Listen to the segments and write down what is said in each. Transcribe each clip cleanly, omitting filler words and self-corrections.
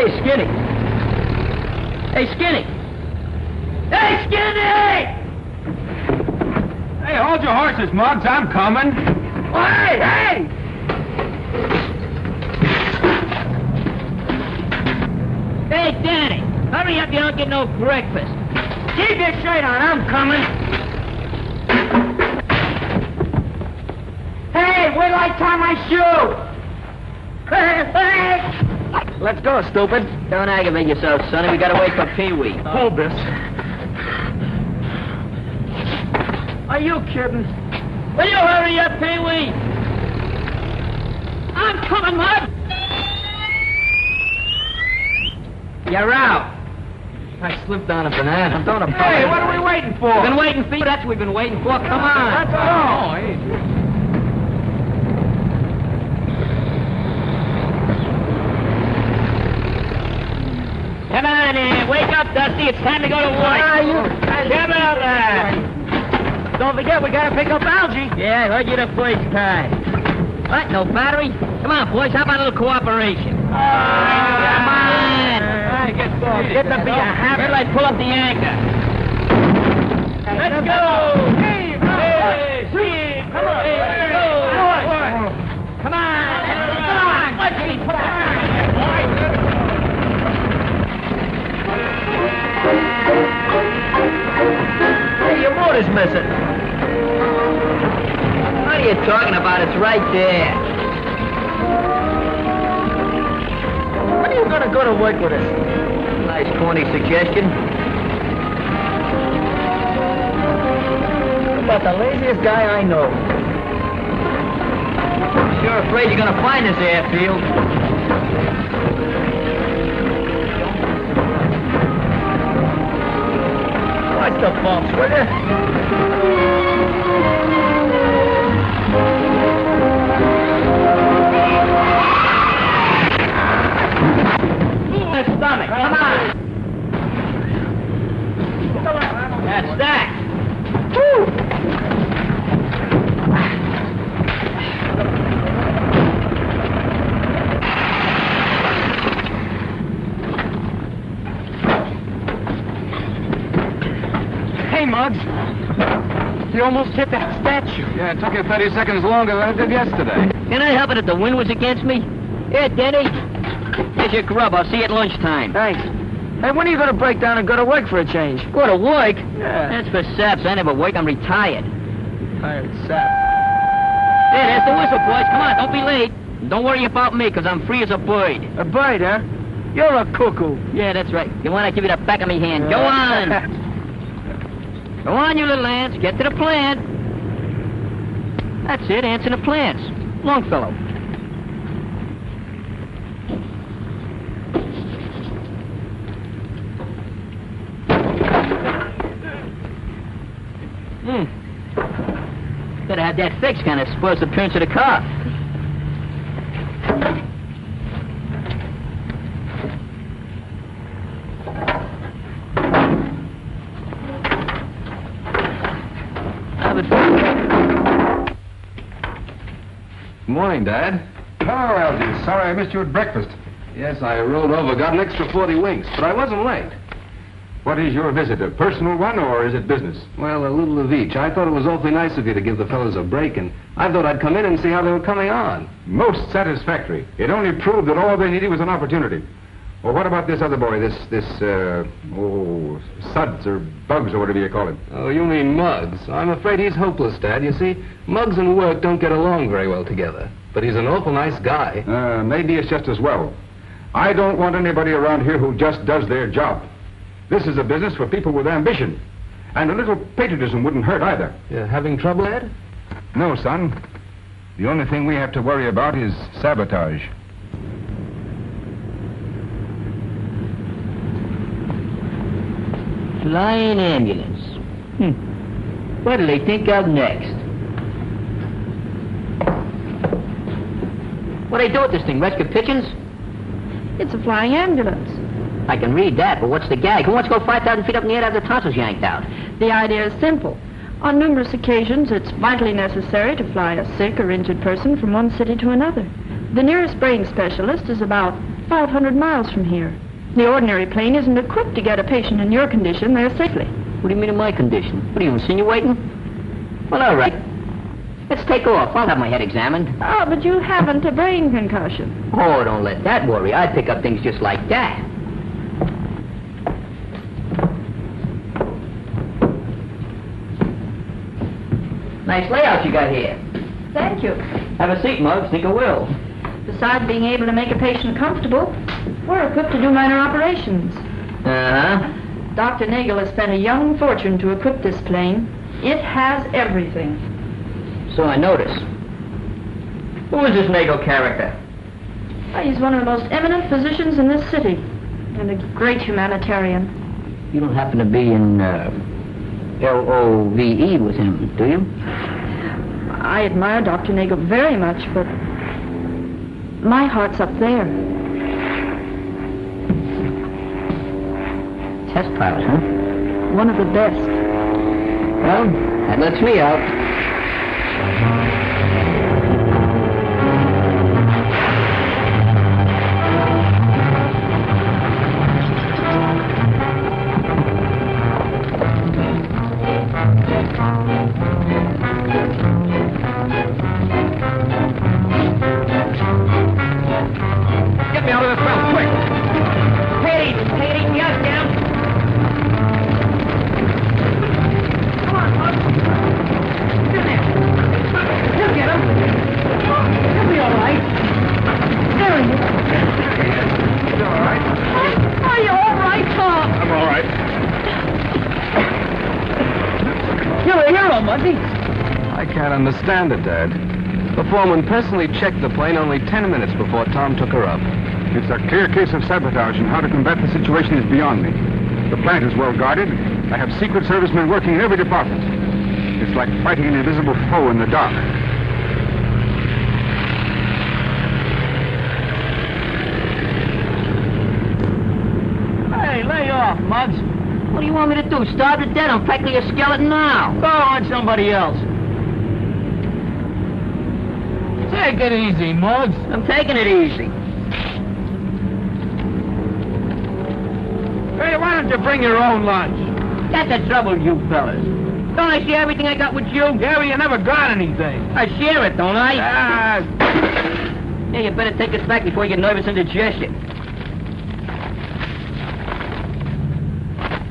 Hey, Skinny! Hey, Skinny! Hey, Skinny! Hey, hold your horses, Muggs. I'm coming. Oh, hey! Hey, Danny! Hurry up, you don't get no breakfast. Keep your shirt on, I'm coming. Hey, wait till I tie my shoe! Hey! Let's go, stupid. Don't aggravate yourself, sonny. We gotta wait for Pee-wee. Hold this. Are you kidding? Will you hurry up, Pee-wee? I'm coming, Mud! You're out. I slipped on a banana. I'm throwing a Hey, what are we waiting for? We've been waiting for you. That's what we've been waiting for. Come on. Let's go. Come on in. Wake up, Dusty. It's time to go to work. Come on, Don't forget, we gotta pick up Algie. Yeah, I heard you the first time. What? No battery? Come on, boys. How about a little cooperation? Come on. Get the beat. Where till I pull up the anchor? Let's go. Hey, come on. Let's go. Come on. Let's put Hey, your motor's missing. What are you talking about? It's right there. When are you gonna go to work with us? Nice corny suggestion. You're about the laziest guy I know. Sure afraid you're gonna find this airfield. Watch the bumps, will you? Stomach. Come on. That's that. Woo! Hey, Muggs. You almost hit that statue. Yeah, it took you 30 seconds longer than it did yesterday. Can I help it if the wind was against me? Here, Denny. Here's your grub. I'll see you at lunchtime. Thanks. Hey, when are you gonna break down and go to work for a change? Go to work? Yeah. That's for saps. I never work. I'm retired. Tired sap. There, there's the whistle, boys. Come on, don't be late. And don't worry about me, because I'm free as a bird. A bird, huh? You're a cuckoo. Yeah, that's right. You want to give you the back of me hand. Go on. Go on, you little ants. Get to the plant. That's it, ants in the plants. Longfellow. Better have that fixed, kind of spoils the appearance of the car. Good morning, Dad. Hello, Algie. Sorry I missed you at breakfast. Yes, I rolled over, got an extra 40 winks, but I wasn't late. What is your visit, a personal one or is it business? Well, a little of each. I thought it was awfully nice of you to give the fellows a break, and I thought I'd come in and see how they were coming on. Most satisfactory. It only proved that all they needed was an opportunity. Well, what about this other boy, Suds or Bugs or whatever you call him? Oh, you mean Muggs. I'm afraid he's hopeless, Dad. You see, Muggs and work don't get along very well together. But he's an awful nice guy. Maybe it's just as well. I don't want anybody around here who just does their job. This is a business for people with ambition. And a little patriotism wouldn't hurt either. You having trouble, Ed? No, son. The only thing we have to worry about is sabotage. Flying ambulance. What'll they think of next? What do they do with this thing? Rescue pigeons? It's a flying ambulance. I can read that, but what's the gag? Who wants to go 5,000 feet up in the air to have their tonsils yanked out? The idea is simple. On numerous occasions, it's vitally necessary to fly a sick or injured person from one city to another. The nearest brain specialist is about 500 miles from here. The ordinary plane isn't equipped to get a patient in your condition there safely. What do you mean in my condition? What are you, insinuating? Well, all right. Let's take off. I'll have my head examined. Oh, but you haven't a brain concussion. Oh, don't let that worry. I pick up things just like that. Nice layout you got here. Thank you. Have a seat, Muggs. Think I will. Besides being able to make a patient comfortable, we're equipped to do minor operations. Uh-huh. Dr. Nagel has spent a young fortune to equip this plane. It has everything. So I notice. Who is this Nagel character? He's one of the most eminent physicians in this city, and a great humanitarian. You don't happen to be in, LOVE with him, do you? I admire Dr. Nagel very much, but my heart's up there. Test pilot, huh? One of the best. Well, that lets me out. Get me out of this mess, quick! Hey, yes, down. Come on, Muggs. Get in there. He'll get him. He'll be all right. There he is. You all right? Are you all right, Tom? I'm all right. You're a hero, Muggsy. I can't understand it, Dad. The foreman personally checked the plane only 10 minutes before Tom took her up. It's a clear case of sabotage, and how to combat the situation is beyond me. The plant is well guarded. I have Secret Service men working in every department. It's like fighting an invisible foe in the dark. Hey, lay off, Muggs. What do you want me to do? Starve to death? I'm practically a skeleton now. Go on somebody else. Take it easy, Muggs. I'm taking it easy. Hey, why don't you bring your own lunch? That's the trouble, you fellas. Don't I share everything I got with you? Yeah, well, you never got anything. I share it, don't I? Ah, Yeah, you better take this back before you get nervous indigestion.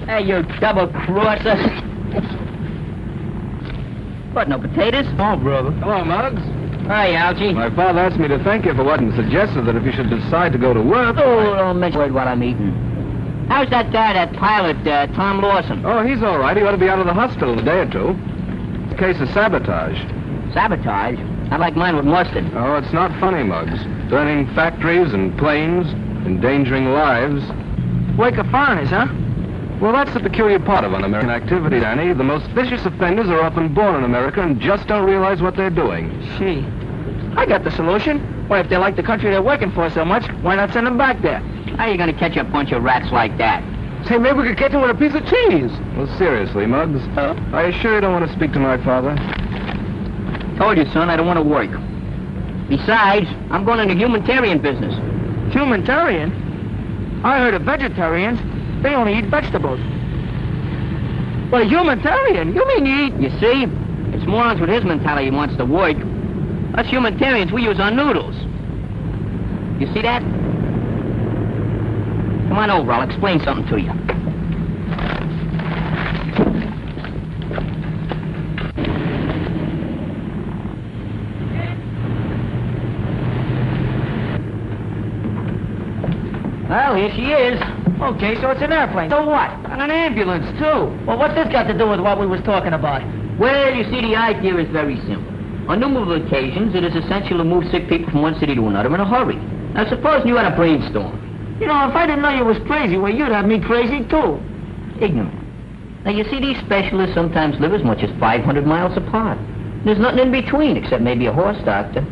Hey, you double-crosser. What, no potatoes? oh, brother. Hello, Muggs. Hi, Algie. My father asked me to thank you for what and suggested that if you should decide to go to work... Oh, don't mention a word while I'm eating. How's that guy, that pilot, Tom Lawson? Oh, he's all right. He ought to be out of the hospital in a day or two. Case of sabotage. Sabotage? I like mine with mustard. Oh, it's not funny, Muggs. Burning factories and planes, endangering lives. Wake of foreigners, huh? Well, that's the peculiar part of un-American activity, Danny. The most vicious offenders are often born in America and just don't realize what they're doing. Gee, I got the solution. Why, if they like the country they're working for so much, why not send them back there? How are you going to catch a bunch of rats like that? Say, maybe we could catch them with a piece of cheese. Well, seriously, Muggs, I assure you don't want to speak to my father. Told you, son, I don't want to work. Besides, I'm going into humanitarian business. Humanitarian? I heard of vegetarians. They only eat vegetables. But a humanitarian? You mean you eat... You see? It's morons with his mentality who wants to work. Us humanitarians, we use our noodles. You see that? Come on over, I'll explain something to you. Well, here she is. Okay, so it's an airplane. So what? And an ambulance, too. Well, what's this got to do with what we was talking about? Well, you see, the idea is very simple. On numerous occasions, it is essential to move sick people from one city to another in a hurry. Now, suppose you had a brainstorm. You know, if I didn't know you was crazy, well, you'd have me crazy, too. Ignorant. Now, you see, these specialists sometimes live as much as 500 miles apart. There's nothing in between except maybe a horse doctor.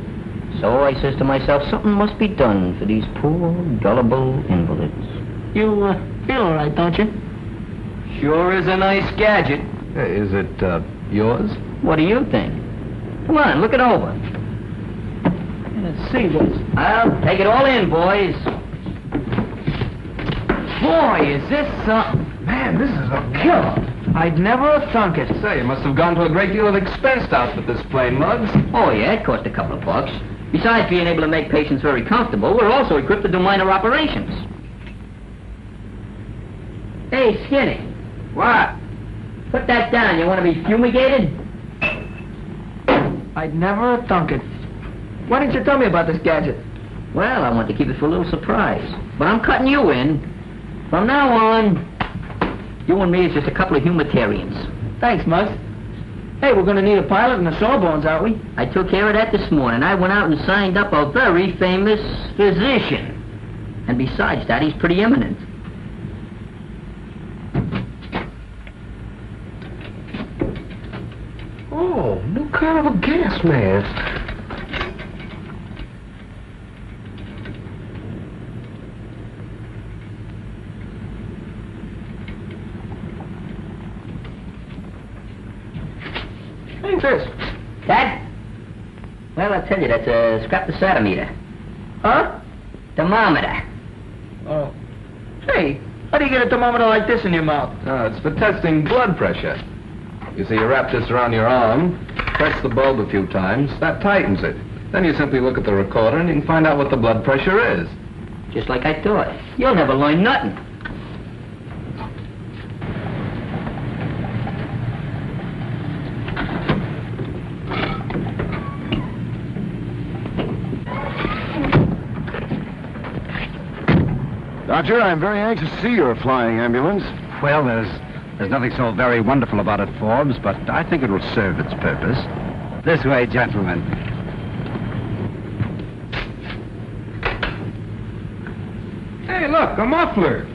So I says to myself, something must be done for these poor, gullible invalids. You feel all right, don't you? Sure is a nice gadget. Is it, yours? What do you think? Come on, look it over. Let's see this. Well, take it all in, boys. Boy, is this something. Man, this is a killer. I'd never have thunk it. Say, you must have gone to a great deal of expense to outfit this plane, Muggs. Oh, yeah, it cost a couple of bucks. Besides being able to make patients very comfortable, we're also equipped to do minor operations. Hey, Skinny. What? Put that down. You want to be fumigated? I'd never have thunk it. Why didn't you tell me about this gadget? Well, I want to keep it for a little surprise. But I'm cutting you in. From now on, you and me is just a couple of humanitarians. Thanks, Muggs. Hey, we're going to need a pilot and a sawbones, aren't we? I took care of that this morning. I went out and signed up a very famous physician. And besides that, he's pretty eminent. Oh, new kind of a gas mask. Hey, this. That? Well, I'll tell you, that's a scraptocytometer. Huh? Thermometer. Oh. Hey, how do you get a thermometer like this in your mouth? It's for testing blood pressure. You see, you wrap this around your arm, press the bulb a few times, that tightens it. Then you simply look at the recorder and you can find out what the blood pressure is. Just like I thought. You'll never learn nothing. Doctor, I'm very anxious to see your flying ambulance. Well, there's nothing so very wonderful about it, Forbes, but I think it will serve its purpose. This way, gentlemen. Hey, look, a muffler.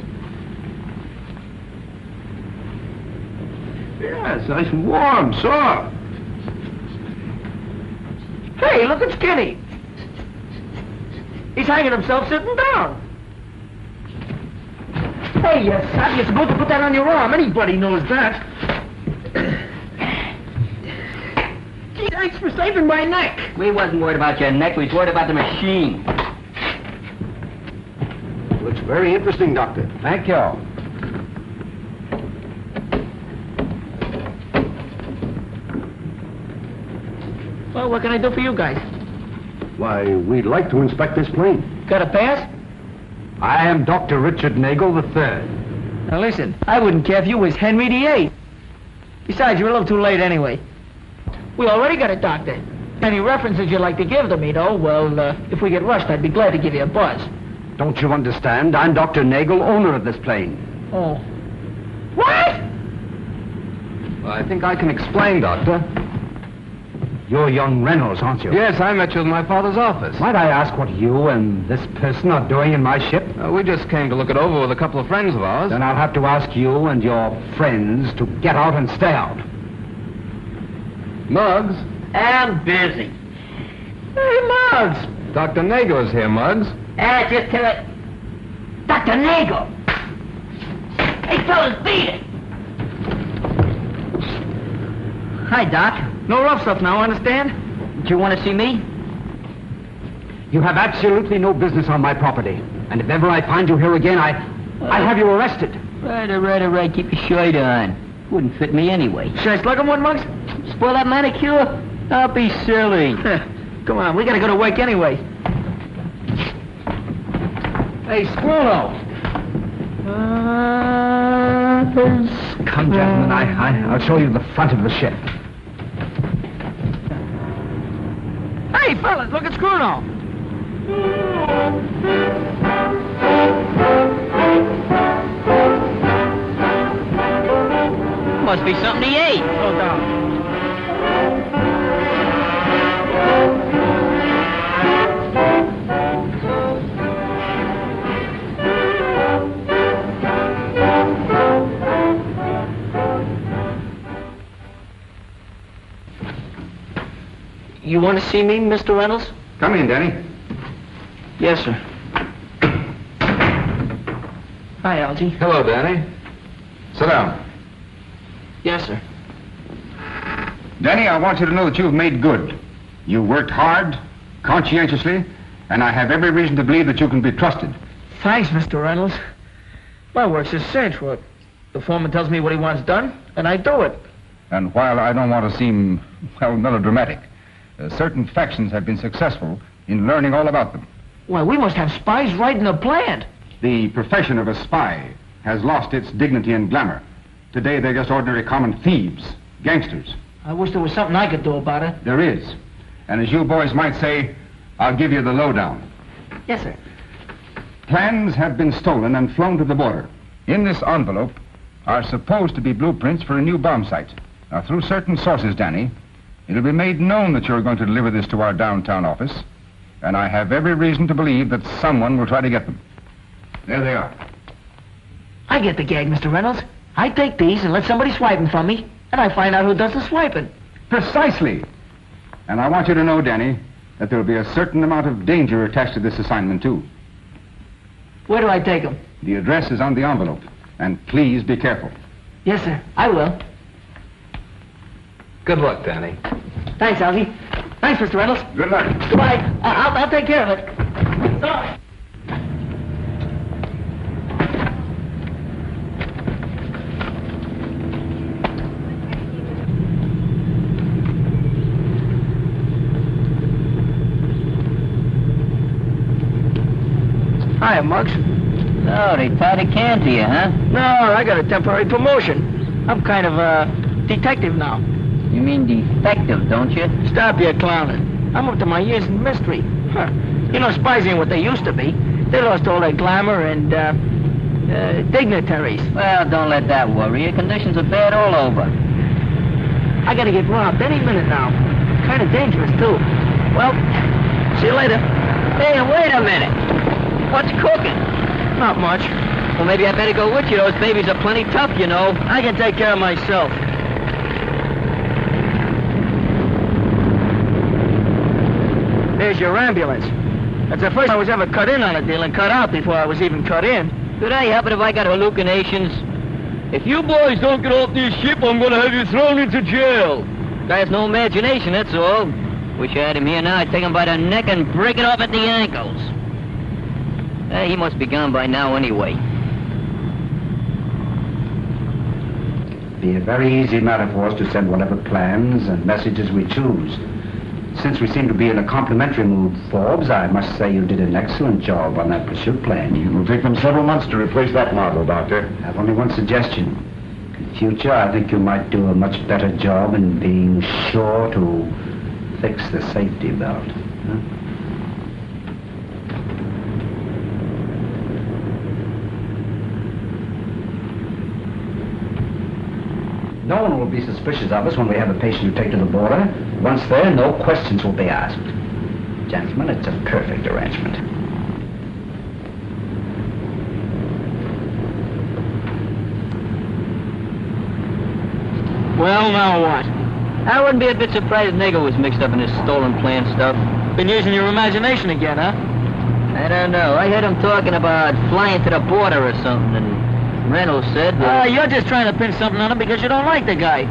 Yeah, it's nice and warm, soft. Hey, look at Skinny. He's hanging himself sitting down. Hey, you sap, you're supposed to put that on your arm. Anybody knows that. Gee, thanks for saving my neck. We wasn't worried about your neck. We was worried about the machine. Looks very interesting, Doctor. Thank you. Well, what can I do for you guys? Why, we'd like to inspect this plane. Got a pass? I am Dr. Richard Nagel III. Now listen, I wouldn't care if you was Henry VIII. Besides, you're a little too late anyway. We already got a doctor. Any references you'd like to give to me, though, well, if we get rushed, I'd be glad to give you a buzz. Don't you understand? I'm Dr. Nagel, owner of this plane. Oh. What? Well, I think I can explain, Doctor. You're young Reynolds, aren't you? Yes, I met you in my father's office. Might I ask what you and this person are doing in my ship? We just came to look it over with a couple of friends of ours. Then I'll have to ask you and your friends to get out and stay out. Muggs? I'm busy. Hey, Muggs. Dr. Nagel is here, Muggs. Just tell it. Dr. Nagel! Hey, fellas, beat it! Hi, Doc. No rough stuff now, understand? Do you want to see me? You have absolutely no business on my property. And if ever I find you here again, I'll have you arrested. Right, all right. Keep your shirt on. Wouldn't fit me anyway. Should I slug him one, Muggs? Spoil that manicure? Don't be silly. Come on, we gotta go to work anyway. Hey, Squirrel! Come, gentlemen, I'll show you the front of the ship. Hey, fellas, look at Screwno. Must be something he ate. Slow down. You want to see me, Mr. Reynolds? Come in, Danny. Yes, sir. Hi, Algie. Hello, Danny. Sit down. Yes, sir. Danny, I want you to know that you've made good. You worked hard, conscientiously, and I have every reason to believe that you can be trusted. Thanks, Mr. Reynolds. My work's just cinch work. The foreman tells me what he wants done, and I do it. And while I don't want to seem, well, melodramatic, certain factions have been successful in learning all about them. Why, we must have spies right in the plant. The profession of a spy has lost its dignity and glamour. Today, they're just ordinary common thieves, gangsters. I wish there was something I could do about it. There is. And as you boys might say, I'll give you the lowdown. Yes, sir. Plans have been stolen and flown to the border. In this envelope are supposed to be blueprints for a new bomb site. Now, through certain sources, Danny, it'll be made known that you're going to deliver this to our downtown office, and I have every reason to believe that someone will try to get them. There they are. I get the gag, Mr. Reynolds. I take these and let somebody swipe them from me, and I find out who does the swiping. Precisely. And I want you to know, Danny, that there'll be a certain amount of danger attached to this assignment, too. Where do I take them? The address is on the envelope, and please be careful. Yes, sir. I will. Good luck, Danny. Thanks, Algie. Thanks, Mr. Reynolds. Good luck. Goodbye. I'll take care of it. Sorry. Hiya, Muggs. Oh, they tied a can to you, huh? No, I got a temporary promotion. I'm kind of a detective now. You mean defective, don't you? Stop your clowning. I'm up to my ears in mystery. Huh. You know, spies ain't what they used to be. They lost all their glamour and, dignitaries. Well, don't let that worry you. Conditions are bad all over. I gotta get robbed any minute now. Kind of dangerous, too. Well, see you later. Hey, wait a minute. What's cooking? Not much. Well, maybe I better go with you. Those babies are plenty tough, you know. I can take care of myself. There's your ambulance. That's the first I was ever cut in on a deal and cut out before I was even cut in. Could I help it if I got hallucinations? If you boys don't get off this ship, I'm going to have you thrown into jail. Guy has no imagination, that's all. Wish I had him here now. I'd take him by the neck and break it off at the ankles. He must be gone by now anyway. Be a very easy matter for us to send whatever plans and messages we choose. Since we seem to be in a complimentary mood, Forbes, I must say you did an excellent job on that pursuit plan. It will take them several months to replace that model, Doctor. I have only one suggestion. In future, I think you might do a much better job in being sure to fix the safety belt. Huh? No one will be suspicious of us when we have a patient to take to the border. Once there, no questions will be asked. Gentlemen, it's a perfect arrangement. Well, now what? I wouldn't be a bit surprised if Nego was mixed up in this stolen plan stuff. Been using your imagination again, huh? I don't know. I heard him talking about flying to the border or something, and Reynolds said that... You're just trying to pin something on him because you don't like the guy.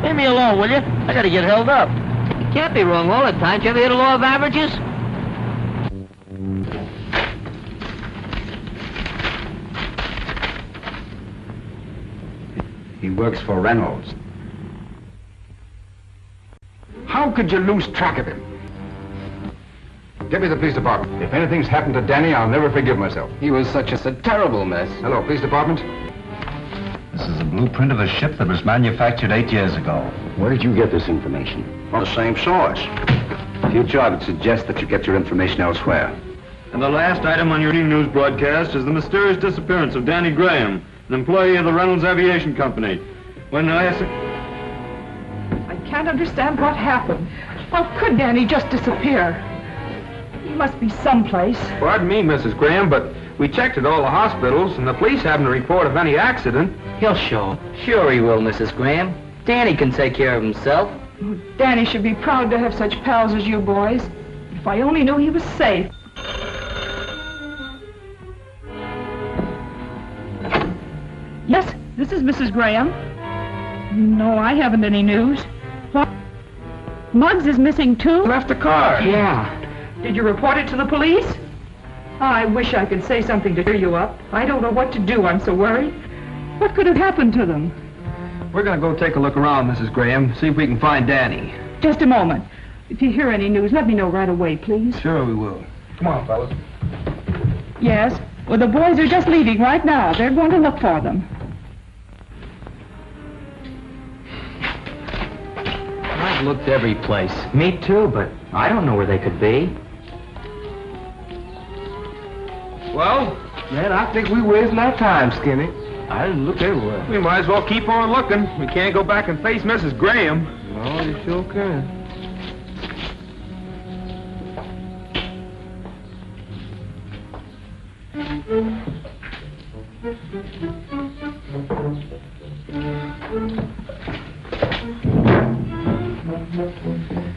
Leave me alone, will you? I gotta get held up. You can't be wrong all the time. Did you ever hear the law of averages? He works for Reynolds. How could you lose track of him? Get me the police department. If anything's happened to Danny, I'll never forgive myself. He was such a terrible mess. Hello, police department. This is a blueprint of a ship that was manufactured 8 years ago. Where did you get this information? From the same source. In future, I would suggest that you get your information elsewhere. And the last item on your evening news broadcast is the mysterious disappearance of Danny Graham, an employee of the Reynolds Aviation Company. When I asked... I can't understand what happened. How could Danny just disappear? He must be someplace. Pardon me, Mrs. Graham, but we checked at all the hospitals, and the police haven't a report of any accident. He'll show. Sure he will, Mrs. Graham. Danny can take care of himself. Danny should be proud to have such pals as you boys. If I only knew he was safe. Yes, this is Mrs. Graham. No, I haven't any news. What? Muggs is missing too? Left a card. Yeah. Did you report it to the police? I wish I could say something to cheer you up. I don't know what to do. I'm so worried. What could have happened to them? We're going to go take a look around, Mrs. Graham, see if we can find Danny. Just a moment. If you hear any news, let me know right away, please. Sure we will. Come on, fellas. Yes? Well, the boys are just leaving right now. They're going to look for them. I've looked every place. Me too, but I don't know where they could be. Well, man, I think we're wasting our time, Skinny. I didn't look everywhere. We might as well keep on looking. We can't go back and face Mrs. Graham. No, you sure can.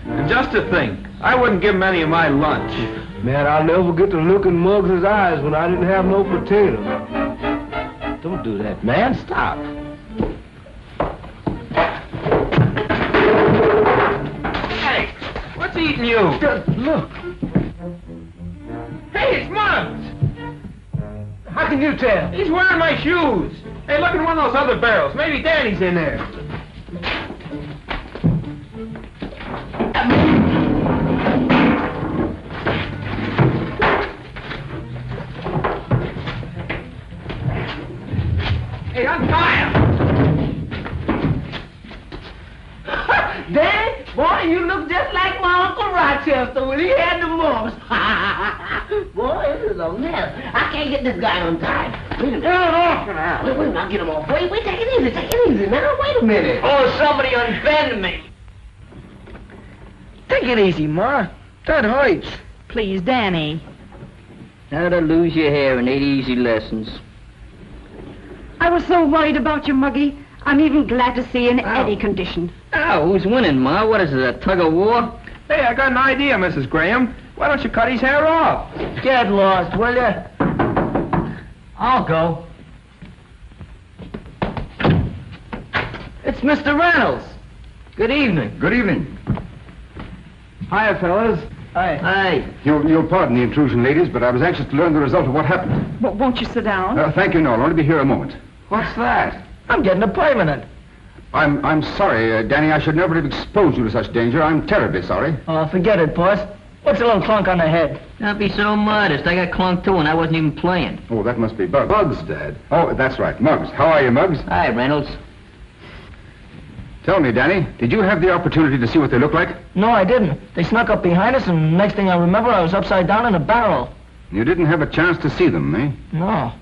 And just to think, I wouldn't give him any of my lunch. Man, I'll never get to look in Muggs' eyes when I didn't have no potato. Don't do that, man. Stop. Hey, what's eating you? Just look. Hey, it's Muggs! How can you tell? He's wearing my shoes. Hey, look in one of those other barrels. Maybe Danny's in there. Hey, untie him! Danny, boy, you look just like my Uncle Rochester when he had the mumps. Boy, this is a mess. I can't get this guy untied. Wait a minute. Wait, I'll get him off. Wait, take it easy, now. Wait a minute. Oh, somebody unbend me. Take it easy, Ma. That hurts. Please, Danny. How to lose your hair in 8 easy lessons. I was so worried about you, Muggy. I'm even glad to see you in any condition. Oh, who's winning, Ma? What is it, a tug of war? Hey, I got an idea, Mrs. Graham. Why don't you cut his hair off? Get lost, will you? I'll go. It's Mr. Reynolds. Good evening. Good evening. Hiya, fellas. Hi. You'll pardon the intrusion, ladies, but I was anxious to learn the result of what happened. But won't you sit down? Thank you, no. I'll only be here a moment. What's that? I'm getting a permanent. I'm sorry, Danny. I should never have exposed you to such danger. I'm terribly sorry. Oh, forget it, boss. What's a little clunk on the head? Don't be so modest. I got clunked too, and I wasn't even playing. Oh, that must be Bugs. Bugs, Dad. Oh, that's right. Muggs. How are you, Muggs? Hi, Reynolds. Tell me, Danny, did you have the opportunity to see what they look like? No, I didn't. They snuck up behind us, and next thing I remember, I was upside down in a barrel. You didn't have a chance to see them, eh? No.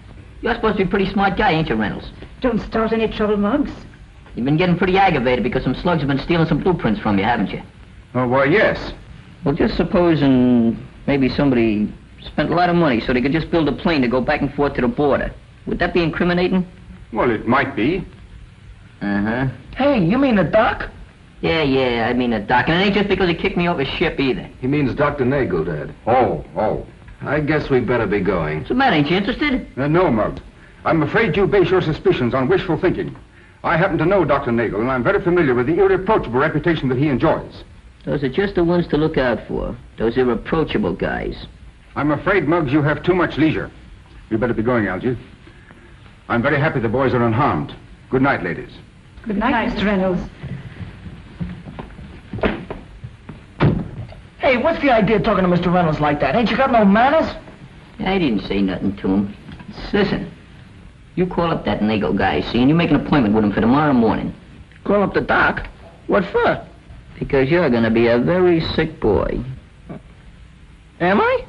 You're supposed to be a pretty smart guy, ain't you, Reynolds? Don't start any trouble, Muggs. You've been getting pretty aggravated because some slugs have been stealing some blueprints from you, haven't you? Oh, why, yes. Well, just supposing maybe somebody spent a lot of money so they could just build a plane to go back and forth to the border. Would that be incriminating? Well, it might be. Uh-huh. Hey, you mean the doc? Yeah, I mean a doc. And it ain't just because he kicked me off his ship either. He means Dr. Nagel, Dad. Oh. I guess we better be going. What's the matter? Ain't you interested? No, Muggs. I'm afraid you base your suspicions on wishful thinking. I happen to know Dr. Nagel, and I'm very familiar with the irreproachable reputation that he enjoys. Those are just the ones to look out for. Those irreproachable guys. I'm afraid, Muggs, you have too much leisure. You better be going, Algy. I'm very happy the boys are unharmed. Good night, ladies. Good night, Mr. Reynolds. Hey, what's the idea of talking to Mr. Reynolds like that? Ain't you got no manners? I didn't say nothing to him. Listen, you call up that Nagel guy, see, and you make an appointment with him for tomorrow morning. Call up the doc? What for? Because you're going to be a very sick boy. Am I?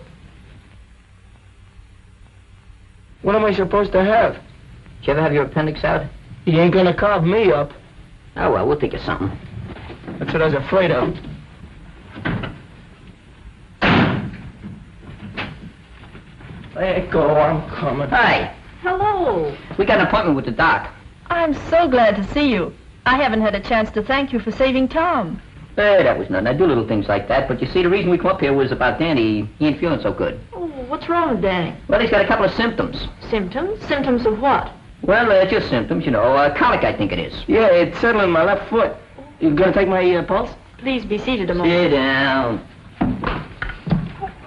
What am I supposed to have? Did you ever have your appendix out? He ain't gonna carve me up. Oh, well, we'll think of something. That's what I was afraid of. Let go, I'm coming. Hi. Hello. We got an appointment with the doc. I'm so glad to see you. I haven't had a chance to thank you for saving Tom. Hey, that was nothing. I do little things like that. But you see, the reason we come up here was about Danny. He ain't feeling so good. Oh, what's wrong with Danny? Well, he's got a couple of symptoms. Symptoms? Symptoms of what? Well, just symptoms, you know. Colic, I think it is. Yeah, it's settling my left foot. You gonna take my pulse? Please be seated a moment. Sit down.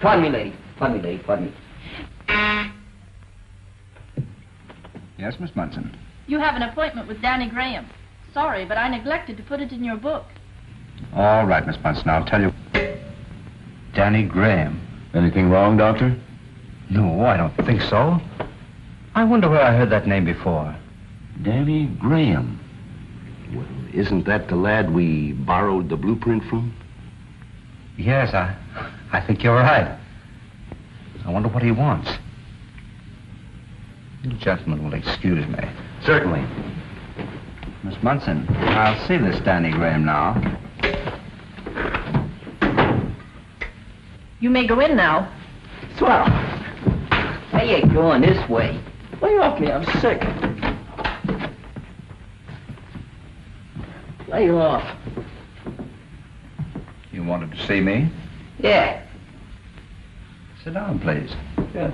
Pardon me, lady. Pardon me. Yes, Miss Munson. You have an appointment with Danny Graham. Sorry, but I neglected to put it in your book. All right, Miss Munson, I'll tell you. Danny Graham. Anything wrong, Doctor? No, I don't think so. I wonder where I heard that name before. Danny Graham. Well, isn't that the lad we borrowed the blueprint from? Yes, I think you're right. I wonder what he wants. You gentlemen will excuse me. Certainly. Miss Munson, I'll see this Danny Graham now. You may go in now. Swell. How you going this way? Lay off me, I'm sick. Lay off. You wanted to see me? Yeah. Sit down, please. Yeah.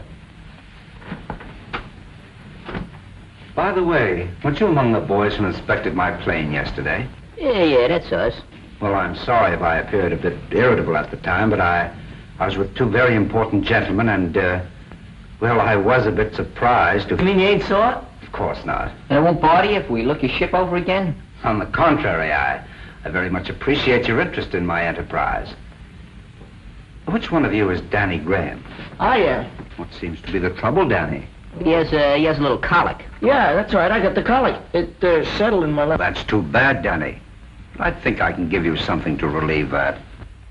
By the way, weren't you among the boys who inspected my plane yesterday? Yeah, that's us. Well, I'm sorry if I appeared a bit irritable at the time, but I was with two very important gentlemen, and, well, I was a bit surprised to... You mean you ain't saw it? Of course not. And it won't bother you if we look your ship over again? On the contrary, I very much appreciate your interest in my enterprise. Which one of you is Danny Graham? I am. What seems to be the trouble, Danny? He has a little colic. Yeah, that's right. I got the colic. It settled in my left. That's too bad, Danny. I think I can give you something to relieve that.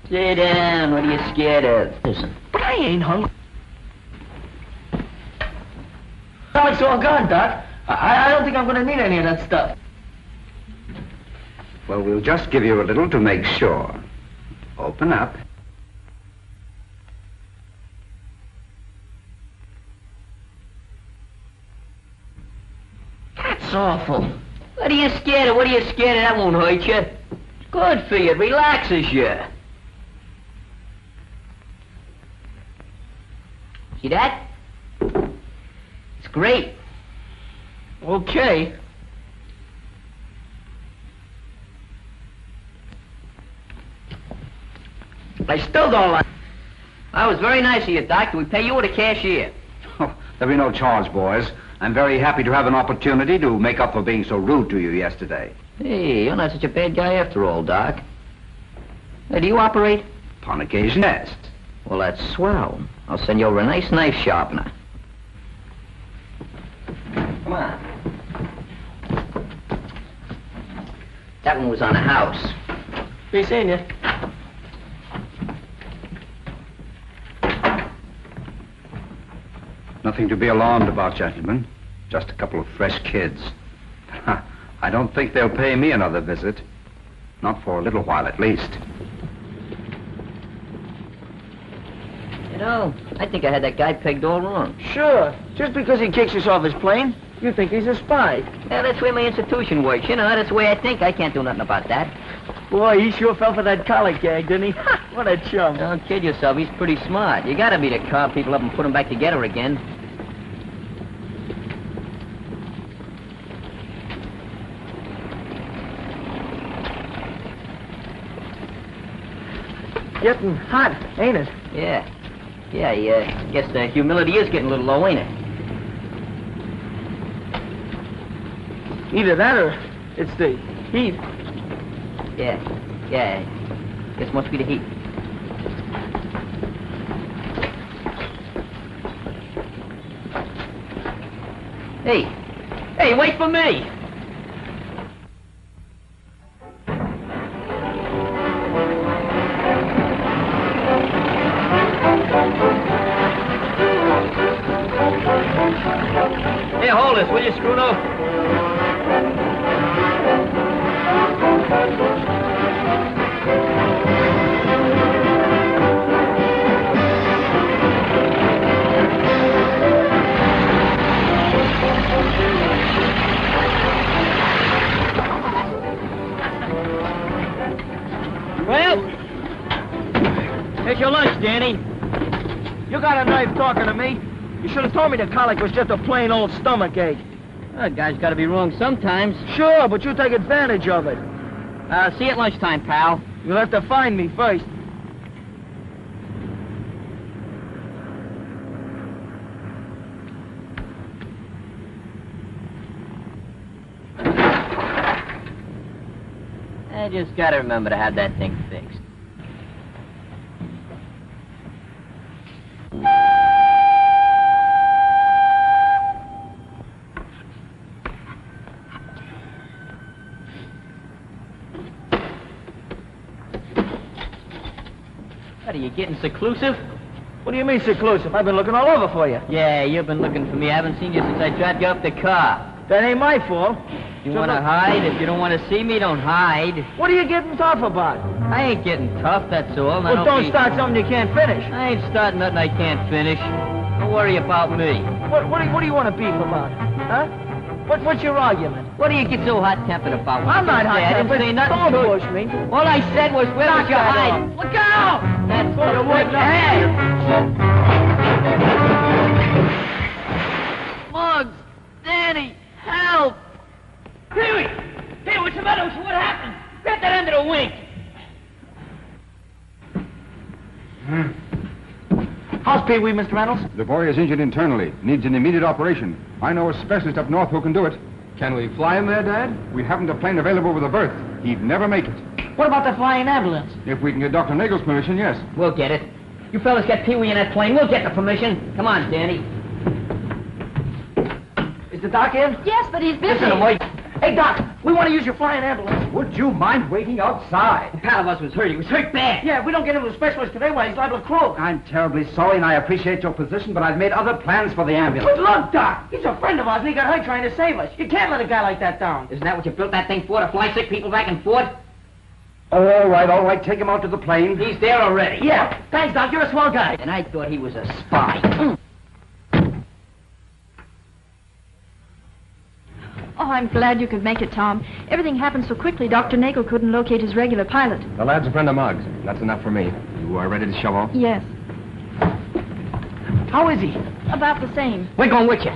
Sit down. What are you scared of? Listen. But I ain't hungry. Colic's all gone, Doc. I don't think I'm going to need any of that stuff. Well, we'll just give you a little to make sure. Open up. That's awful. What are you scared of? What are you scared of? That won't hurt you. It's good for you. It relaxes you. See that? It's great. Okay. I still don't like... That was very nice of you, Doc. Do we pay you or the cashier? Oh, there'll be no charge, boys. I'm very happy to have an opportunity to make up for being so rude to you yesterday. Hey, you're not such a bad guy after all, Doc. Hey, do you operate? Upon occasion, yes. Well, that's swell. I'll send you over a nice knife sharpener. Come on. That one was on the house. Be seeing you. Nothing to be alarmed about, gentlemen. Just a couple of fresh kids. I don't think they'll pay me another visit. Not for a little while, at least. You know, I think I had that guy pegged all wrong. Sure. Just because he kicks us off his plane, you think he's a spy. Yeah, that's the way my institution works. You know, that's the way I think. I can't do nothing about that. Boy, he sure fell for that colic gag, didn't he? What a chum. Don't kid yourself. He's pretty smart. You gotta be to carve people up and put them back together again. Getting hot, ain't it? Yeah. Yeah, I guess the humidity is getting a little low, ain't it? Either that or it's the heat. Yeah. Guess must be the heat. Hey, wait for me! Hey, hold this, will you, Scruno? Well, here's your lunch, Danny. You got a knife talking to me. You should have told me the colic was just a plain old stomach ache. Well, guy's gotta be wrong sometimes. Sure, but you take advantage of it. See you at lunchtime, pal. You'll have to find me first. I just gotta remember to have that thing fixed. What, are you getting seclusive? What do you mean, seclusive? I've been looking all over for you. Yeah, you've been looking for me. I haven't seen you since I dropped you off the car. That ain't my fault. You want to hide? If you don't want to see me, don't hide. What are you getting tough about? I ain't getting tough, that's all. Well, don't start something you can't finish. I ain't starting nothing I can't finish. Don't worry about me. What do you want to beef about? Huh? What's your argument? What do you get so hot-tempered about? I'm not hot-tempered. I didn't say nothing. Don't push me. All I said was, where was your hide? Look out! That's what it was. Hey! Muggs! Danny! Help! Pee-wee! Hey, what's the matter? What happened? Grab that under the wing. How's Pee-wee, Mr. Reynolds? The boy is injured internally. Needs an immediate operation. I know a specialist up north who can do it. Can we fly him there, Dad? We haven't a plane available with a berth. He'd never make it. What about the flying ambulance? If we can get Dr. Nagel's permission, yes. We'll get it. You fellas get Pee-wee in that plane. We'll get the permission. Come on, Danny. Is the doc in? Yes, but he's busy. Listen to me. Hey, Doc, we want to use your flying ambulance. Would you mind waiting outside? A pal of us was hurt. He was hurt bad. Yeah, if we don't get him to a specialist today, why, he's liable to croak. I'm terribly sorry, and I appreciate your position, but I've made other plans for the ambulance. But look, Doc, he's a friend of ours, and he got hurt trying to save us. You can't let a guy like that down. Isn't that what you built that thing for, to fly sick people back and forth? Oh, all right, take him out to the plane. He's there already. Yeah, thanks, Doc, you're a swell guy. And I thought he was a spy. Oh, I'm glad you could make it, Tom. Everything happened so quickly, Dr. Nagel couldn't locate his regular pilot. The lad's a friend of Muggs. That's enough for me. You are ready to show off? Yes, How is he? about the same. We're going with you.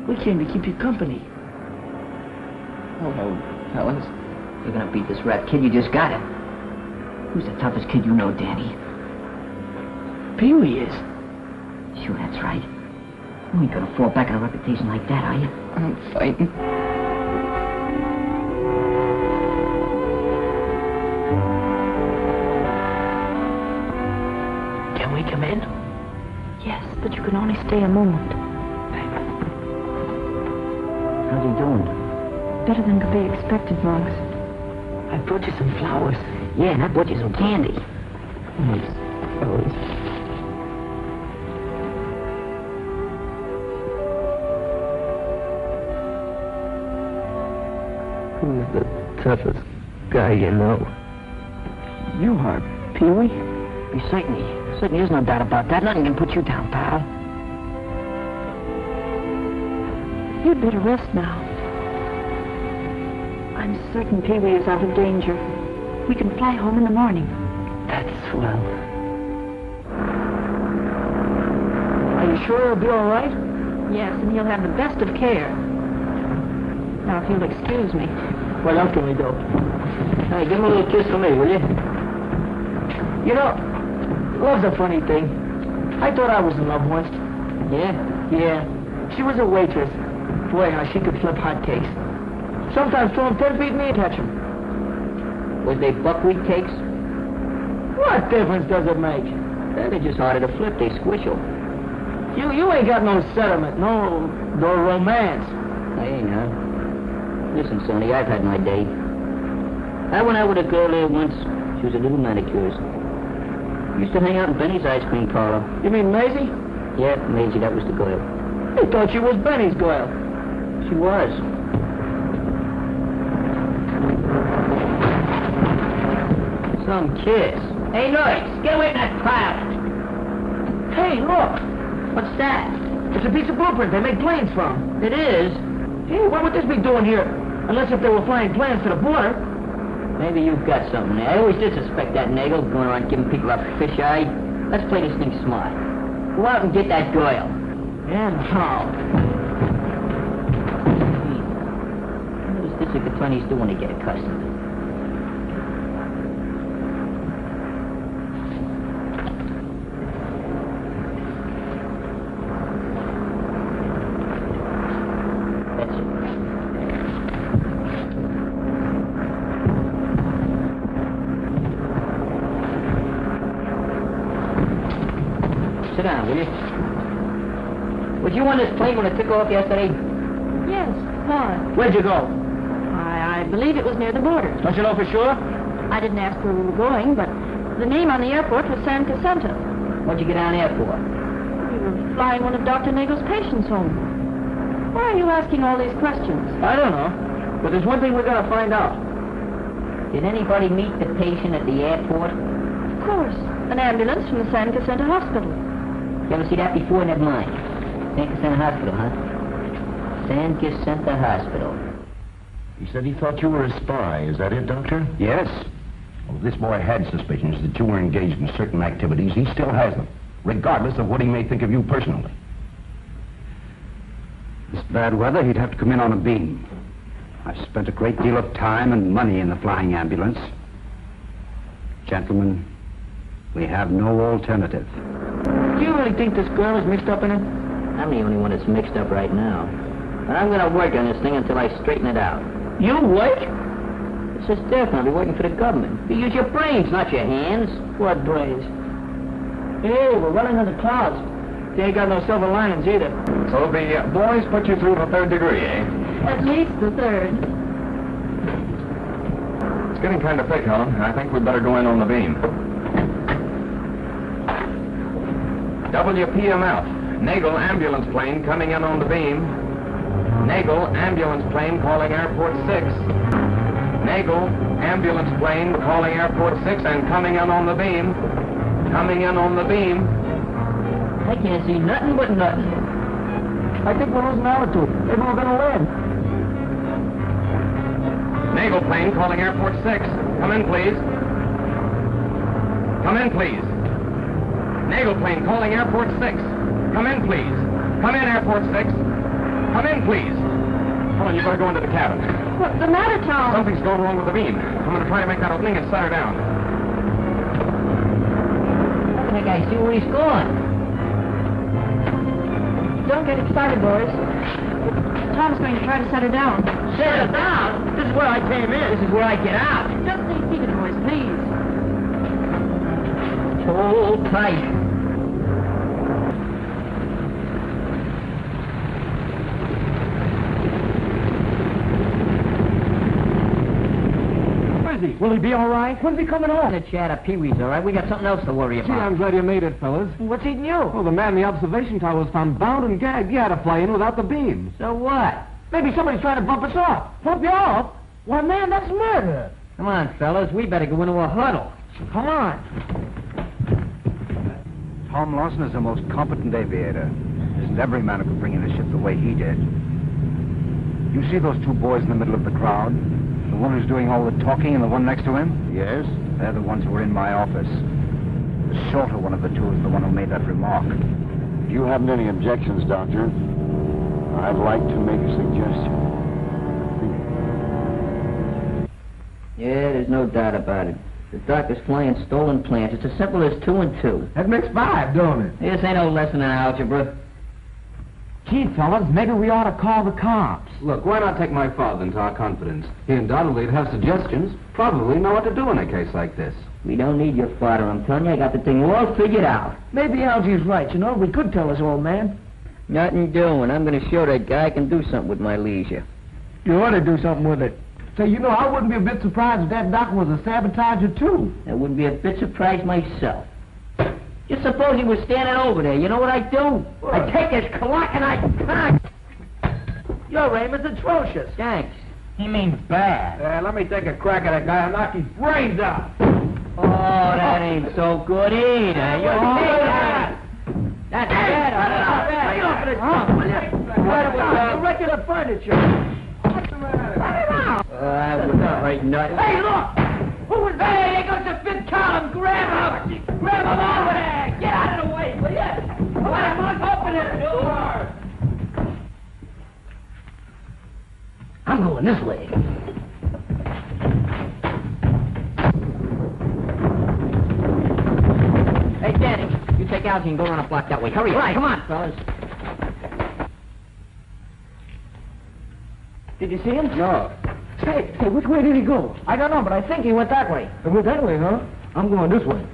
We came to keep you company. Hello, fellas. You're gonna beat this rat kid. You just got it. Who's the toughest kid you know, Danny? Pee-wee is. Sure, that's right. You ain't gonna fall back on a reputation like that, are you? I'm fighting. Can we come in? Yes, but you can only stay a moment. How's he doing? Better than could be expected, Muggs. I brought you some flowers. Yeah, and I bought you some candy. Thanks, fellas. Who's the toughest guy you know? You are, Pee-wee? Certainly there's no doubt about that. Nothing can put you down, pal. You'd better rest now. I'm certain Pee-wee is out of danger. We can fly home in the morning. That's swell. Are you sure he'll be all right? Yes, and he'll have the best of care. Now, if you'll excuse me. What else can we do? Hey, give him a little kiss for me, will you? You know, love's a funny thing. I thought I was in love once. Yeah? Yeah. She was a waitress. Boy, how she could flip hotcakes. Sometimes throw them 10 feet and me touch them. Was they buckwheat cakes? What difference does it make? They're just harder to flip. They squishel. You ain't got no sentiment, no romance. Hey, now. Listen, Sonny, I've had my day. I went out with a girl there once. She was a little manicurist. Used to hang out in Benny's ice cream parlor. You mean Maisie? Yeah, Maisie, that was the girl. I thought she was Benny's girl. She was. Some kiss. Hey, Noyce, get away from that pile. Hey, look. What's that? It's a piece of blueprint they make planes from. It is? Hey, what would this be doing here? Unless if they were flying planes to the border. Maybe you've got something there. I always did suspect that Nagel going around giving people a fish eye. Let's play this thing smart. Go out and get that girl. And how? district attorneys do when they get accustomed. That's it. Sit down, will you? Was you on this plane when it took off yesterday? Yes, why? Where'd you go? I believe it was near the border. Don't you know for sure? I didn't ask where we were going, but the name on the airport was San Jacinto. What'd you get down there for? We were flying one of Dr. Nagel's patients home. Why are you asking all these questions? I don't know. But there's one thing we gotta find out. Did anybody meet the patient at the airport? Of course, an ambulance from the San Jacinto Hospital. You ever see that before? Never mind. San Jacinto Hospital, huh? San Jacinto Hospital. He said he thought you were a spy. Is that it, Doctor? Yes. Well, this boy had suspicions that you were engaged in certain activities. He still has them, regardless of what he may think of you personally. This bad weather, he'd have to come in on a beam. I've spent a great deal of time and money in the flying ambulance. Gentlemen, we have no alternative. Do you really think this girl is mixed up in it? I'm the only one that's mixed up right now. But I'm gonna work on this thing until I straighten it out. You what? It's just different. I'll be working for the government. You use your brains, not your hands. What brains? Hey, we're running in the clouds. They ain't got no silver linings either. So the boys put you through the 3rd degree, eh? At least the 3rd. It's getting kind of thick, Helen. I think we'd better go in on the beam. WPMF. Nagel ambulance plane coming in on the beam. Nagel ambulance plane calling airport 6. Nagel ambulance plane calling airport 6 and coming in on the beam. Coming in on the beam. I can't see nothing but nothing. I think we're losing altitude. Maybe we're gonna land. Nagel plane calling airport 6. Come in, please. Come in, please. Nagel plane calling airport 6. Come in, please. Come in, airport 6. Come in, please. Come on, you better go into the cabin. What's the matter, Tom? Something's going wrong with the beam. I'm going to try to make that opening and set her down. I think I see where he's going. Don't get excited, boys. Tom's going to try to set her down. Set her down? This is where I came in. This is where I get out. Just stay seated, boys, please. Hold tight. Will he be all right? When's he coming home? The chat of Pee-wee's, all right? We got something else to worry Gee, about. I'm glad you made it, fellas. What's eating you? Well, the man in the observation tower was found bound and gagged. He had to fly in without the beam. So what? Maybe somebody's trying to bump us off. Bump you off? Why, man, that's murder. Come on, fellas. We better go into a huddle. Come on. Tom Lawson is the most competent aviator. Isn't every man who could bring in a ship the way he did. You see those 2 boys in the middle of the crowd? The one who's doing all the talking and the one next to him? Yes? They're the ones who were in my office. The shorter one of the 2 is the one who made that remark. If you haven't any objections, Doctor, I'd like to make a suggestion. Yeah, there's no doubt about it. The doctor's flying stolen plans. It's as simple as 2 and 2. That makes 5, don't it? This ain't no lesson in algebra. Gee, fellas, maybe we ought to call the cops. Look, why not take my father into our confidence? He undoubtedly would have suggestions, probably know what to do in a case like this. We don't need your father, I'm telling you. I got the thing all figured out. Maybe Algie's right, you know. We could tell his old man. Nothing doing. I'm going to show that guy I can do something with my leisure. You ought to do something with it. Say, you know, I wouldn't be a bit surprised if that doctor was a sabotager, too. I wouldn't be a bit surprised myself. Just suppose he was standing over there. You know what I'd do? What? I'd take his clock and I'd... Your aim is atrocious. Thanks. He means bad. Let me take a crack at that guy and knock his brains out. Oh, that ain't so good either. You're that. That's bad. Get off of the top, will you? You're wrecking the furniture. What's the matter? That was right nuts. Hey, look! Who was that? Hey, there goes the 5th column. Grab him! Grab him over there! Get out of the way, will you? Come on, open it! I'm going this way. out here and go around a block that way. Hurry up. Right. Come on, fellas. Did you see him? No. Hey, which way did he go? I don't know, but I think he went that way. He went that way, huh? I'm going this way.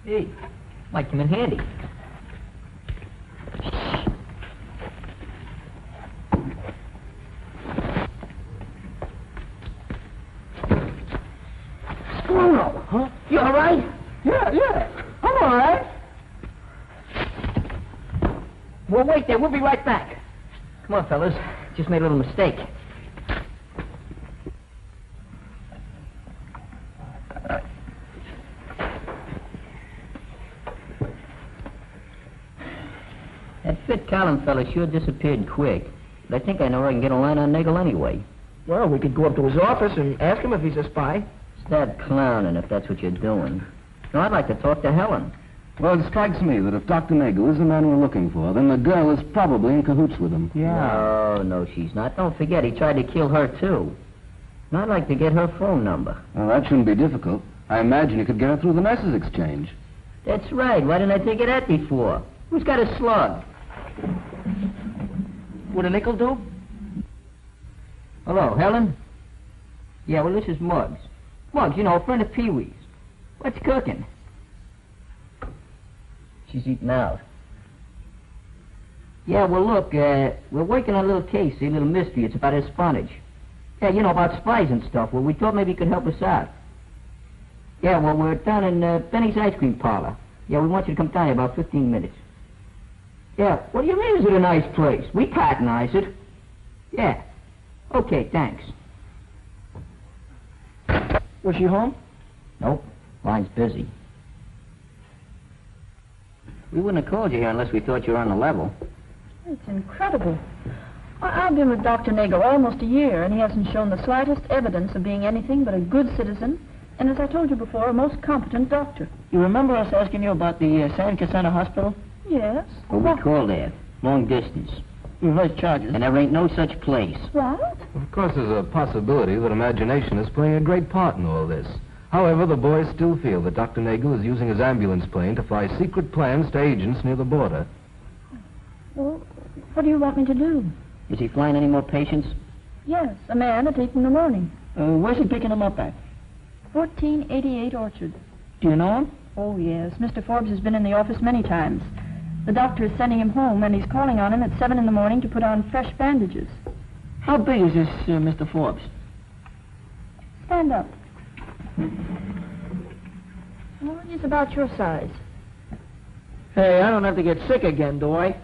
Hey, might come in handy. Bruno, huh? You all right? Yeah. I'm all right. Well, wait there. We'll be right back. Come on, fellas. Just made a little mistake. That Fit Collin fella sure disappeared quick. But I think I know where I can get a line on Nagel anyway. Well, we could go up to his office and ask him if he's a spy. Stop clowning if that's what you're doing. No, I'd like to talk to Helen. Well, it strikes me that if Dr. Nagel is the man we're looking for, then the girl is probably in cahoots with him. No, she's not. Don't forget, he tried to kill her, too. And I'd like to get her phone number. Well, that shouldn't be difficult. I imagine you could get her through the message exchange. That's right. Why didn't I think of that before? Who's got a slug? Would a nickel do? Hello, Helen? Yeah, well, this is Muggs. Muggs, you know, a friend of Pee-wee's. What's cooking? She's eating out. Yeah, well, look, we're working on a little case, a little mystery. It's about espionage. Yeah, you know, about spies and stuff. Well, we thought maybe you could help us out. Yeah, well, we're down in Benny's ice cream parlor. Yeah, we want you to come down here about 15 minutes. Yeah, what do you mean, is it a nice place? We patronize it. Yeah. Okay, thanks. Was she home? Nope. Line's busy. We wouldn't have called you here unless we thought you were on the level. It's incredible. I've been with Dr. Nagel almost a year, and he hasn't shown the slightest evidence of being anything but a good citizen, and as I told you before, a most competent doctor. You remember us asking you about the San Cassandra Hospital? Yes. Well, we called there. Long distance. Reverse charges. And there ain't no such place. What? Of course, there's a possibility that imagination is playing a great part in all this. However, the boys still feel that Dr. Nagel is using his ambulance plane to fly secret plans to agents near the border. Well, what do you want me to do? Is he flying any more patients? Yes, a man at 8 in the morning. Where's he picking them up at? 1488 Orchard. Do you know him? Oh, yes. Mr. Forbes has been in the office many times. The doctor is sending him home, and he's calling on him at 7 in the morning to put on fresh bandages. How big is this Mr. Forbes? Stand up. Well, he's about your size. Hey, I don't have to get sick again, do I?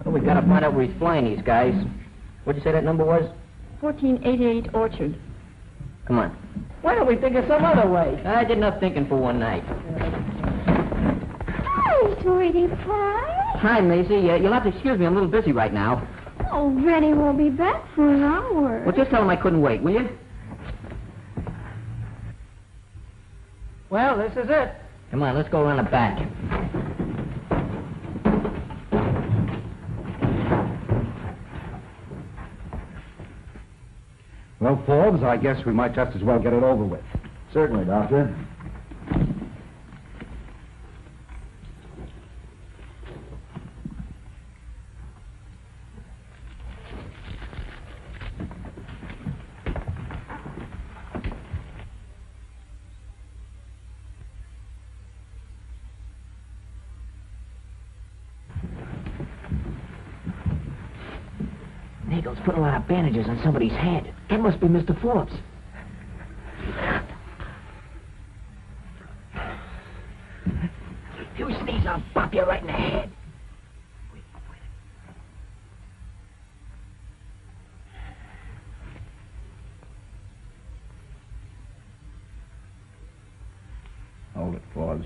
Well, we gotta find out where he's flying these guys. What'd you say that number was? 1488 Orchard. Come on. Why don't we think of some other way? I did enough thinking for one night. Hi, sweetie pie. Hi, Maisie. You'll have to excuse me. I'm a little busy right now. Oh, Rennie won't be back for an hour. Well, just tell him I couldn't wait, will you? Well, this is it. Come on, let's go around the back. Well, Forbes, I guess we might just as well get it over with. Certainly, Doctor. Nagel's put a lot of bandages on somebody's head. That must be Mr. Forbes. If you sneeze, I'll bop you right in the head. Hold it, Forbes.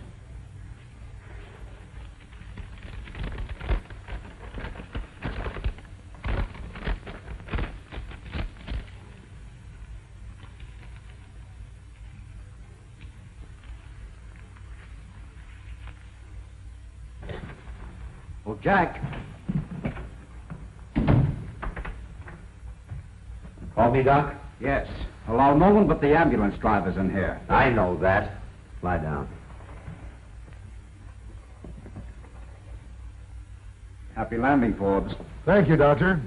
Oh, Jack. Call me, Doc? Yes. Allow no one but the ambulance drivers in here. I know that. Lie down. Happy landing, Forbes. Thank you, Doctor.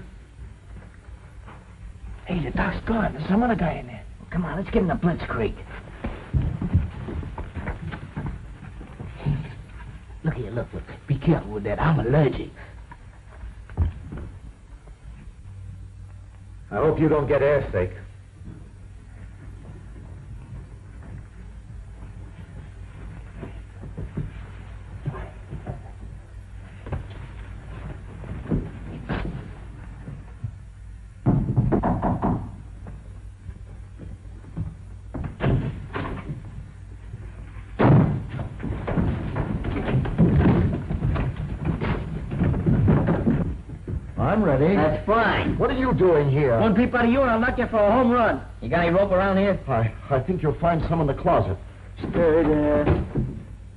Hey, the doc's gone. There's some other guy in there. Well, come on, let's get in the blitzkrieg. Look here, look. Be careful with that. I'm allergic. I hope you don't get airsick. I'm ready. That's fine. What are you doing here? One peep out of you and I'll knock you for a home run. You got any rope around here? I think you'll find some in the closet. Stay there.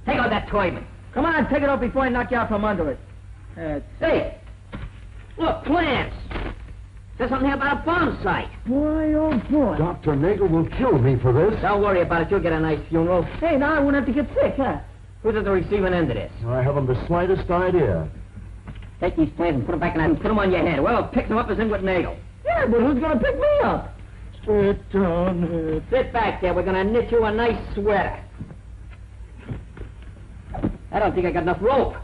Take out that toy, man. Come on, take it off before I knock you out from under it. Say, look, plans. There's something here about a bomb site. Boy, oh boy. Dr. Nagel will kill me for this. Don't worry about it. You'll get a nice funeral. Hey, now I won't have to get sick, huh? Who's at the receiving end of this? I haven't the slightest idea. Take these plans and put them back in that and put them on your head. Well, pick them up as in with Nagel. Yeah, but who's going to pick me up? Sit down. Sit back there. We're going to knit you a nice sweater. I don't think I got enough rope.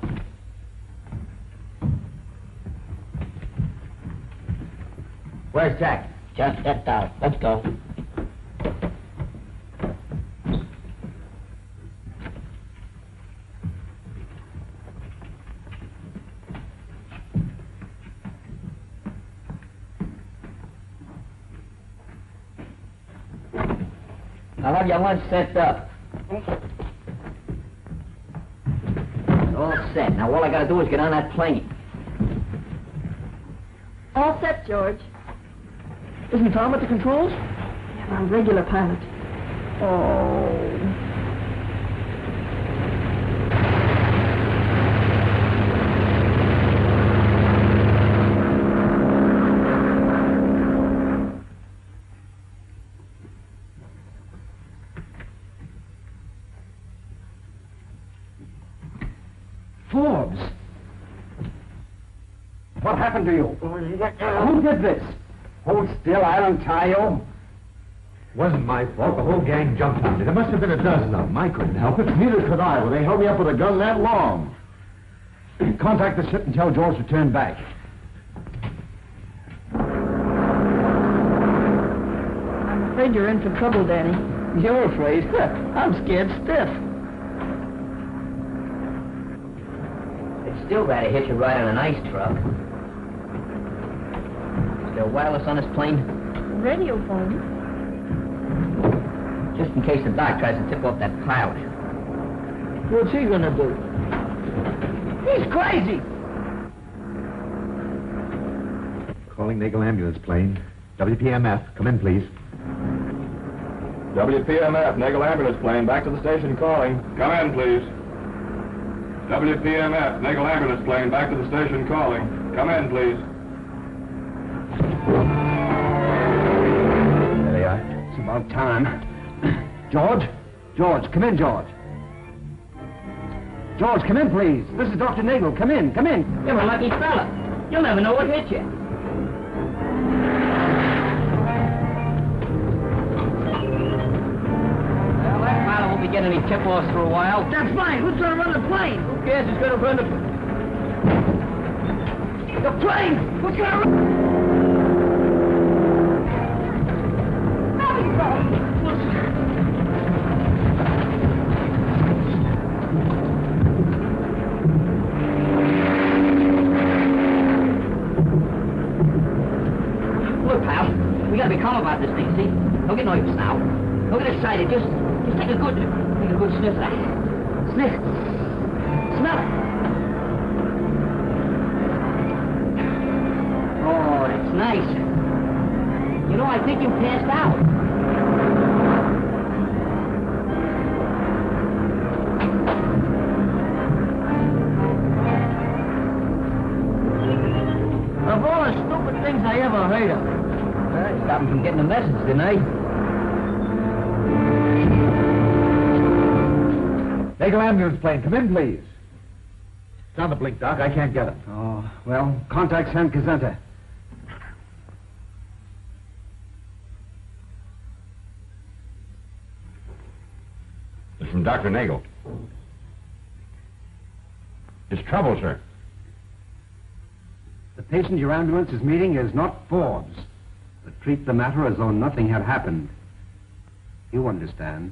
Where's Jack? Just stepped out. Let's go. I'll have your lunch set up. It's all set. Now all I gotta do is get on that plane. All set, George. Isn't Tom at the controls? Yeah, my regular pilot. Oh. Forbes! What happened to you? Who did this? Hold still, I'll untie you. Wasn't my fault. The whole gang jumped on me. There must have been a dozen of them. I couldn't help it. Neither could I, when they held me up with a gun that long. Contact the ship and tell George to turn back. I'm afraid you're in for trouble, Danny. You're afraid? I'm scared stiff. It's still rather hitch a ride on an ice truck. Is there wireless on this plane? Radio phone. Just in case the doc tries to tip off that pilot. What's he gonna do? He's crazy! Calling Nagel ambulance plane. WPMF. Come in, please. WPMF, Nagel ambulance plane, back to the station calling. Come in, please. WPMF, Nagel ambulance plane, back to the station calling. Come in, please. There they are. It's about time. George? George, come in, George. George, come in, please. This is Dr. Nagel. Come in, come in. You're a lucky fella. You'll never know what hit you. Well, that pilot won't be getting any tip-offs for a while. That's fine. Who's gonna run the plane? Who cares who's gonna run the plane! Who's gonna run? Look, pal, we gotta be calm about this thing, see? Don't get nervous now. Don't get excited. Just take a good sniff of that. Sniff. Smell it. Oh, that's nice. You know, I think you passed out. stop him from getting a message, didn't I? Naval ambulance plane, come in, please. It's on the blink, Doc. I can't get it. Oh, well, contact San Cazenta. It's from Dr. Nagel. It's trouble, sir. The patient your ambulance is meeting is not Forbes, but treat the matter as though nothing had happened. You understand.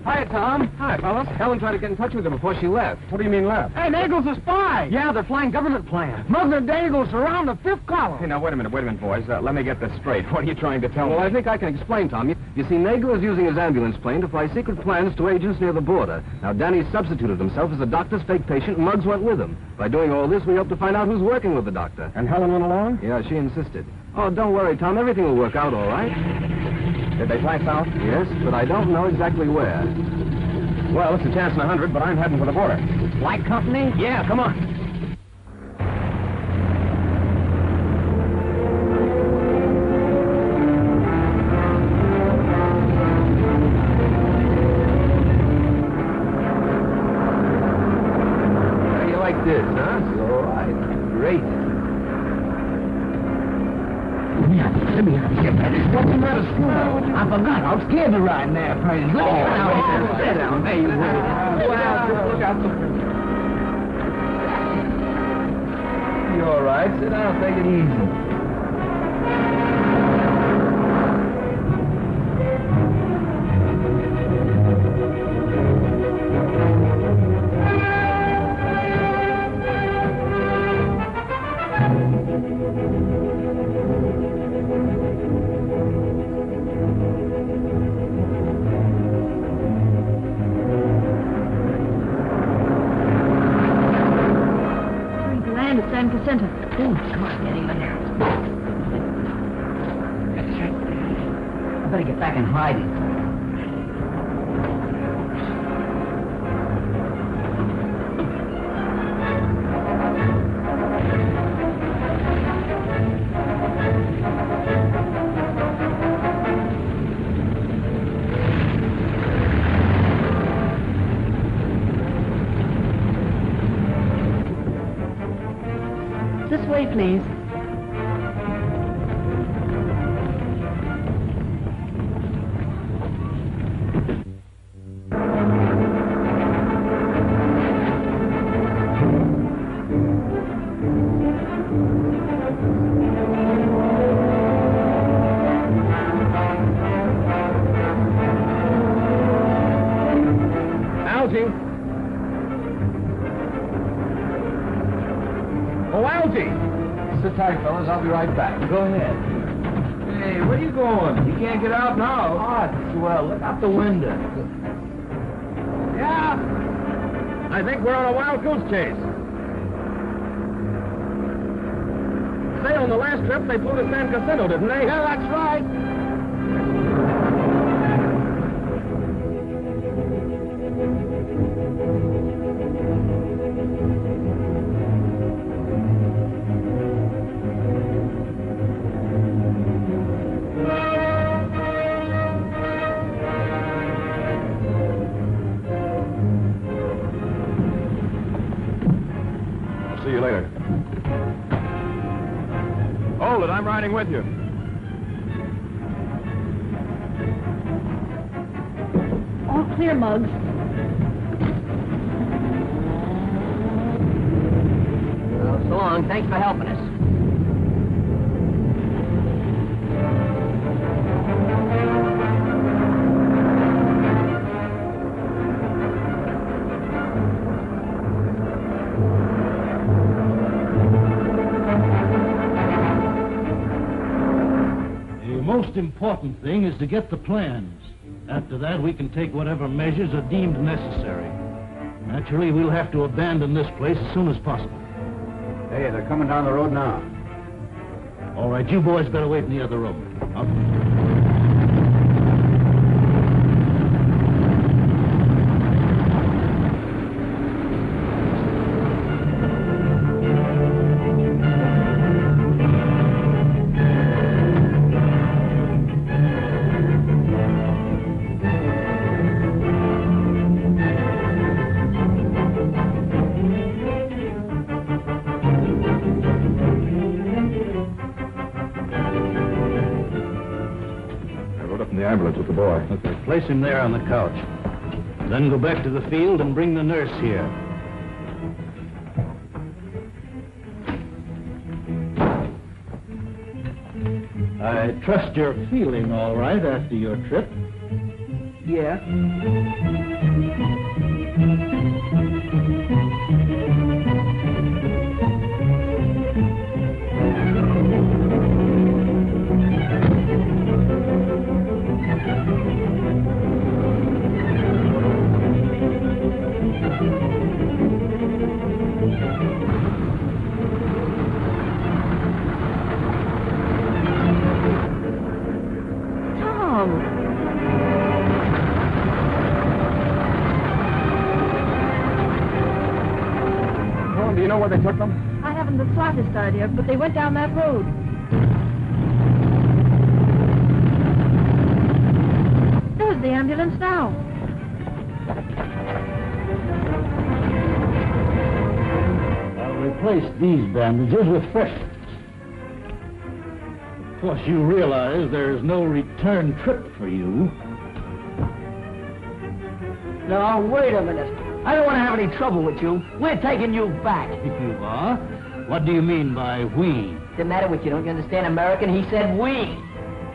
Hi, Tom. Hi, fellas. Helen tried to get in touch with him before she left. What do you mean left? Hey, Nagel's a spy. Yeah, they're flying government planes. Muggs and Nagel surround the fifth column. Hey, now, wait a minute, boys. Let me get this straight. What are you trying to tell me? Well, I think I can explain, Tom. You see, Nagel is using his ambulance plane to fly secret plans to agents near the border. Now, Danny substituted himself as the doctor's fake patient, and Muggs went with him. By doing all this, we hope to find out who's working with the doctor. And Helen went along? Yeah, she insisted. Oh, don't worry, Tom. Everything will work out all right. Did they fly south? Yes, but I don't know exactly where. Well, it's a chance in 100, but I'm heading for the border. Like company? Yeah, come on. How do you like this, huh? All right. Great. Let me get that. What's the matter, Scooter? I forgot. I was scared to ride in there, friends. Sit down. There you go. Well, look out the... You all right? Sit down. Take it easy. San Cazenta. Oh, come on, get him in there. I better get back in hiding. This way, please. Algie. Oh, Algie. Sit tight, fellas. I'll be right back. Go ahead. Hey, where you going? You can't get out now. Oh, swell. Look out the window. Yeah? I think we're on a wild goose chase. Say, on the last trip, they flew to San Jacinto, didn't they? Yeah, that's right. See you later. Hold it, I'm riding with you. All clear, Muggs. Well, so long. Thanks for helping us. The most important thing is to get the plans. After that, we can take whatever measures are deemed necessary. Naturally, we'll have to abandon this place as soon as possible. Hey, they're coming down the road now. All right, you boys better wait in the other room. the ambulance with the boy. Okay, place him there on the couch. Then go back to the field and bring the nurse here. I trust you're feeling all right after your trip. Yeah. Do you know where they took them? I haven't the slightest idea, but they went down that road. There's the ambulance now. I'll replace these bandages with fresh ones. Of course, you realize there's no return trip for you. Now, wait a minute. I don't want to have any trouble with you. We're taking you back. You are? What do you mean by we? What's the matter with you? Don't you understand American? He said we.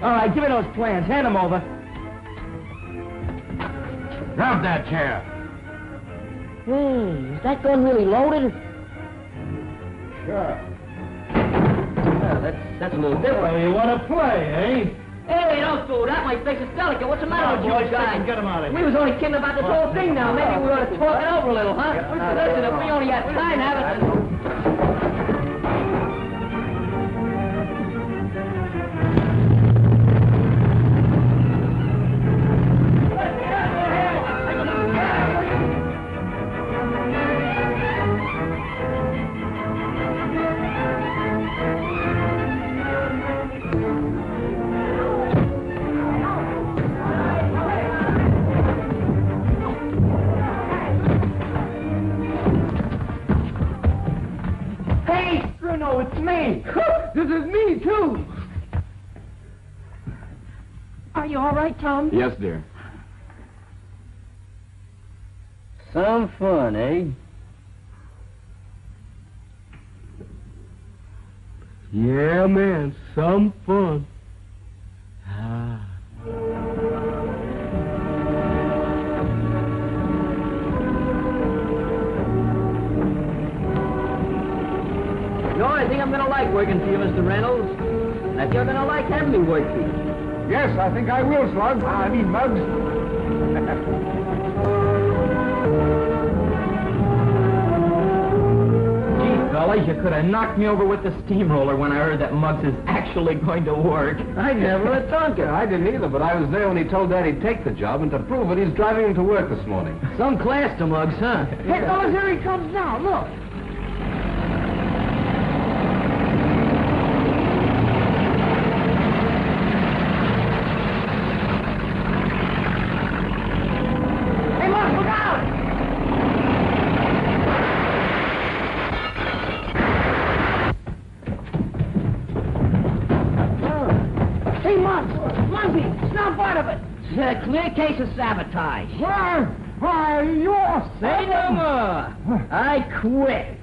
All right, give me those plans. Hand them over. Grab that chair. Hey, is that gun really loaded? Sure. Well, that's a little different. So you want to play, eh? Hey, don't do that. My face is delicate. What's the matter with you boys, guys? get him out of here. We was only kidding about this whole thing now. Maybe we ought to talk it over a little, huh? Listen, if we only had time, have it. No, it's me. This is me, too. Are you all right, Tom? Yes, dear. Some fun, eh? Yeah, man, some fun. You know, I think I'm going to like working for you, Mr. Reynolds. And if you're going to like having me work for you. Yes, I think I will, Slug. I mean, Muggs. Gee, fellas, you could have knocked me over with the steamroller when I heard that Muggs is actually going to work. I never had thunk it. I didn't either, but I was there when he told Dad he'd take the job, and to prove it, he's driving him to work this morning. Some class to Muggs, huh? Hey, fellas, here he comes now. Look. A clear case of sabotage. Why, you're... Say no more. I quit.